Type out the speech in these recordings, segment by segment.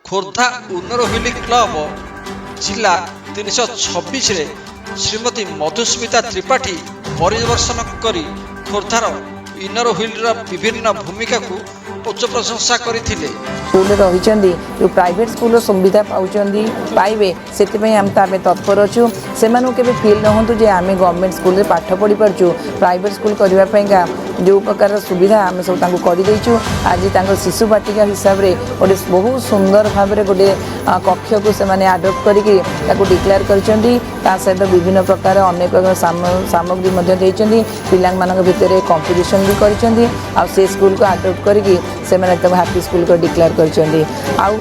Khordha ଉନରହୁଇଲି club ଜିଲ୍ଲା 326ରେ ଶ୍ରୀମତୀ ମଧୁସ୍ମିତା ତ୍ରିପାଠୀ ପରିଦର୍ଶନ କରି ଖୋର୍ଦ୍ଧାର ଇନରହୁଇଲିର ବିଭିନ୍ନ ଭୂମିକାକୁ ଉଚ୍ଚ ପ୍ରଶଂସା କରିଥିଲେ। स्कूल रही जो प्राइवेट स्कूल सुविधा पाइबे से आम तत्पर अच्छु से के फिल न हो जे आम गवर्नमेंट स्कूल पाठ पढ़ी पार्चु प्राइवेट स्कूल करने जो प्रकार सुविधा आम सब करदेचु। आज शिशु बाटिका हिसाब से गोटे बहुत सुंदर भाव में गोटे कक्ष को से आडप्ट करके डिक्लेयर कर सहित विभिन्न प्रकार अनेक सामग्री पिला भितर कंपटीशन भी कर स्कूल को आडप्ट करके हैप्पी स्कूल को डिक्लेयर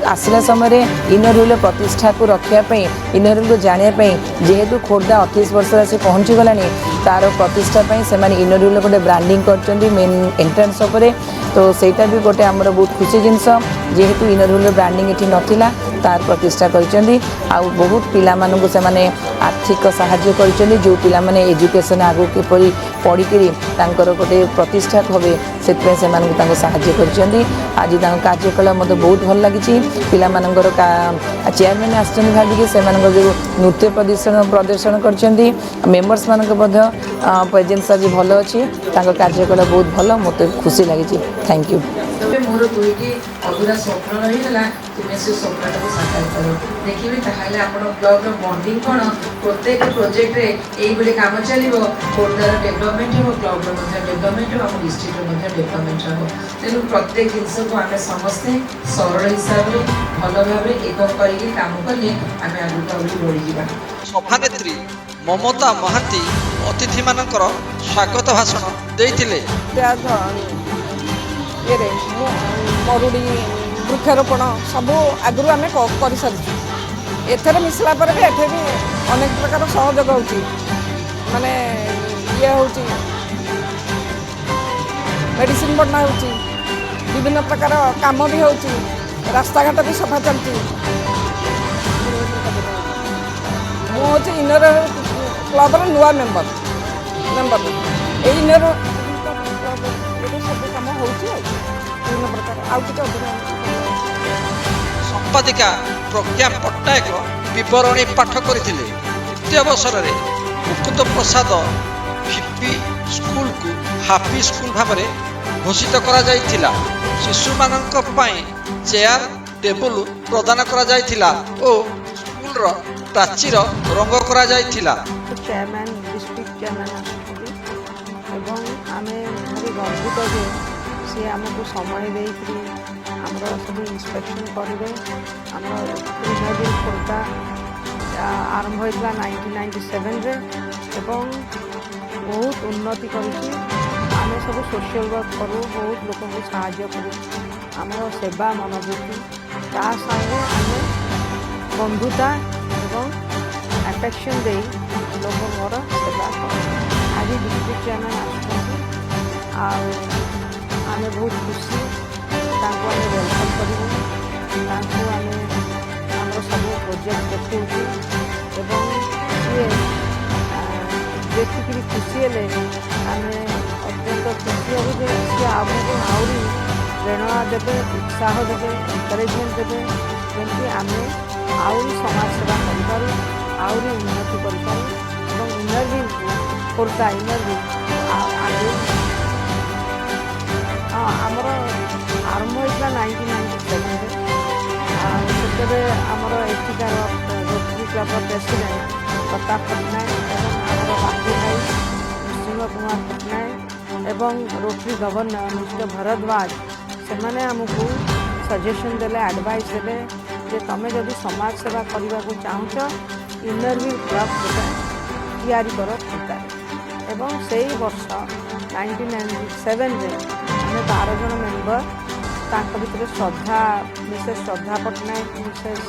आसला समय इनरहुइल प्रतिष्ठा को रखापी इनरहुइल को जानापी जेहेतु खोर्धा 38 वर्ष आसी पहुँची गला तार प्रतिष्ठापी से इनरहुइल गोटे ब्रांडिंग कर मेन एंट्रेंस उपरे तो सेटा भी गोटे आमर बहुत खुशी जिनस जेहेतु इनरहुइल ब्रांडिंग ये नाला तार प्रतिष्ठा कर बहुत पिला मानू से आर्थिक साहाय्य कर जो पिला माने एजुकेशन आगु किपरि पढ़ी गोटे प्रतिष्ठा हे से साहाय्य कर आज कार्यकलाप मत बहुत भल लगी पिला चेयरमैन आसछन भाविकी से जो नृत्य प्रदर्शन कर मेम्बर्स मान प्रेजेंस आज भल अच्छी कार्यकलाप बहुत भल मत खुशी लगी। Thank you. मोर दुईटी अधूरा स्वप्न रहीगला तुम्हें से स्वप्न को साकार कर देखिए ताहले आपण ब्लॉग रो बॉन्डिंग कोन प्रत्येक प्रोजेक्ट रे एई बले काम चलिबो खोर्धार डेवलपमेंट हो क्लब रो मध्ये डेवलपमेंट हो हम डिस्ट्रिक्ट रो मध्ये डेवलपमेंट हो तेनु प्रत्येक जिंस को आमे समस्त सरल हिसाब रे भल भाबे एक करिके काम करले आमे आगु आगु बढ़ी जिबा। सभानेत्री ममता महांती अतिथि मानकर स्वागत भाषण देइथिले। ये मरुड़ी वृक्षारोपण सब आगु आम कर सारी एथर मिसला पर भी एठे भी अनेक प्रकार सहयोग होची माने ये होची मेडिसिन बना होची विभिन्न प्रकार काम भी होची रास्ता घाट भी सफा चलती मुझे इनर क्लब नुआ मेम्बर इनर सब कम होन्न प्रकार संपादिका प्रज्ञा पट्टनायक बरणी पाठ करते। तृतीय अवसर में मुकुंद प्रसाद भिपी स्कूल को हैप्पी स्कूल भाव में घोषित करा शिशु मानक चेयर टेबुल प्रदान करा और स्कूल प्राचीर रंग करा चेयरमैन डिस्ट्रिक्ट चेयरमैन आम भारी गर्वित जे सी आमको समय देकर आमर सब इंस्पेक्शन करेंगे आम खोर्धा आरंभ होता 1997 बहुत उन्नति करें सब सोशल वर्क करूँ बहुत लोक को साहाय्य करूँ आमर सेवा मनोवृत्ति ता संगे आम बंधुता एवं अफेक्शन दे लोक मोर सेवा करूँ। आज डिस्ट्रिक्ट चेयरमैन आम बहुत खुशी वेलकम करूँ सब प्रोजेक्ट देखा सी देखिक खुशी हेले आम अत्यंत खुशी हूँ जे सी आमको आहरी प्रेरणा देवे उत्साह देवे एनकरेजमेंट देवे जमी आम आहरी समाज सेवा करूँ आहरी उन्नति करूँ इनरव्हिल खोर्धा इनरव्हिल आगे आमर आरंभ होता 1997 से आमर एठिकार rotary club president Pratap Pattnaik आमर बापू भाई नृसिंह कुमार पट्टनायक एवं रोटरी गवर्नर मिस्टर भरद्वाज से आमको सजेशन देले एडवाइस देले जे तुम जदि समाज सेवा करने को चाहूच इनरव्हिल क्लब तैयारी कर एवं से ही वर्ष 1997 आम 12 जन मेम्बर भितर श्रद्धा मिसेस श्रद्धा पट्टनायक मिसेस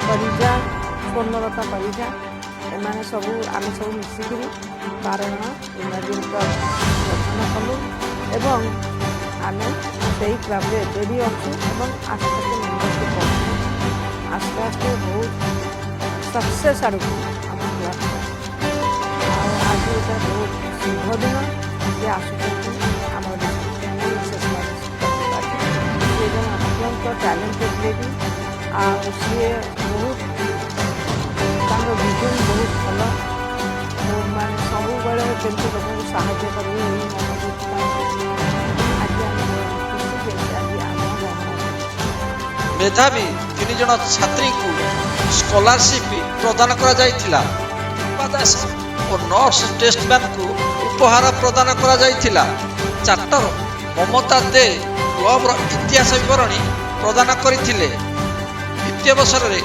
परिजा स्वर्णलता परिजा एम सब आम सब मिसिक 12 जन इनरव्हिल क्लब गठन कलु एवं आम से क्लब एवं भी अच्छु आस्ते आस्ते मेम्बरशिप कर आस्ते आस्ते बहुत सक्सेस आड़क आम क्लब आज गोटे बहुत शुभ दिन ये आसुच्च आम अत्यंत ଟ୍ୟାଲେଣ୍ଟେଡ୍ ଲେଡି ଆଉ ସିଏ ବହୁତ ତାଙ୍କ ଭିଜନ ବହୁତ ଭଲ ମାନେ ସବୁବେଳେ କେମିତି ଲୋକଙ୍କୁ ସାହାଯ୍ୟ କରିବେ ଏଇ ମନୋବୃତ୍ତି ଆଜି ଆମେ ଖୁସି ଯେ ଆଜି ଆମ ଗ୍ରହଣ मेधावी 3 जन छात्री को स्कॉलरशिप प्रदान करा जायथिला। दास और नर्स टेस्टमैन को उपहार प्रदान करा जायथिला। चार्टर ममता दे क्लब इतिहास विवरणी प्रदान करथिले। द्वितीय अवसर में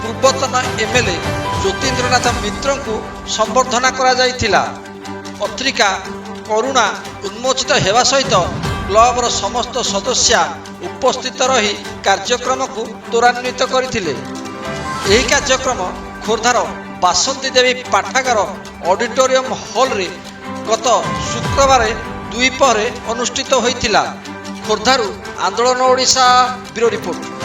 पूर्वतन एमएलए ज्योतिन्द्रनाथ मित्र को संबर्धना करा जायथिला। पत्रिका करुणा उन्मोचित हेवा सहित क्लबर समस्त सदस्य उपस्थित रही कार्यक्रम को त्वरान्वित करथिले। एही कार्यक्रम खोर्धार बासंती देवी पाठागार ऑडिटोरियम हॉल रे गत शुक्रवार द्विपहरे अनुष्ठित होइतिला। खोर्धारू आंदोलन ओडिशा ब्यूरो रिपोर्ट।